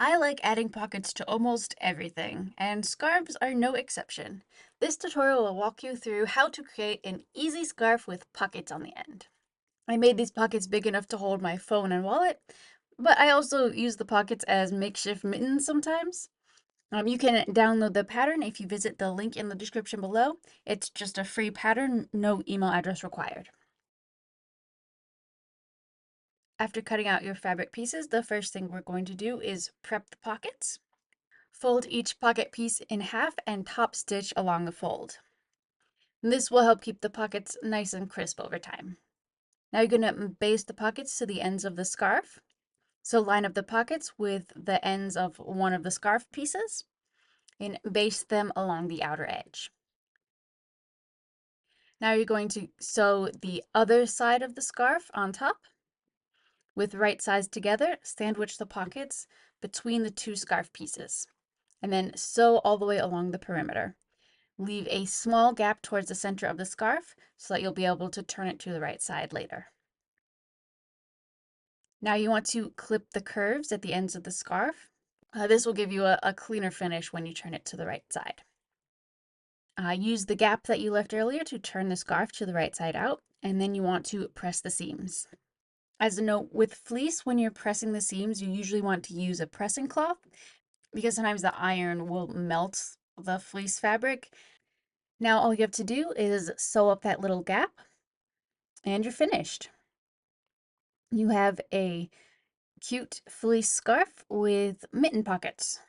I like adding pockets to almost everything, and scarves are no exception. This tutorial will walk you through how to create an easy scarf with pockets on the end. I made these pockets big enough to hold my phone and wallet, but I also use the pockets as makeshift mittens sometimes. You can download the pattern if you visit the link in the description below. It's just a free pattern, no email address required. After cutting out your fabric pieces, the first thing we're going to do is prep the pockets. Fold each pocket piece in half and top stitch along the fold. This will help keep the pockets nice and crisp over time. Now you're going to baste the pockets to the ends of the scarf. So line up the pockets with the ends of one of the scarf pieces and baste them along the outer edge. Now you're going to sew the other side of the scarf on top. With right sides together, sandwich the pockets between the two scarf pieces, and then sew all the way along the perimeter. Leave a small gap towards the center of the scarf so that you'll be able to turn it to the right side later. Now you want to clip the curves at the ends of the scarf. This will give you a cleaner finish when you turn it to the right side. Use the gap that you left earlier to turn the scarf to the right side out, and then you want to press the seams. As a note, with fleece, when you're pressing the seams, you usually want to use a pressing cloth because sometimes the iron will melt the fleece fabric. Now all you have to do is sew up that little gap and you're finished. You have a cute fleece scarf with mitten pockets.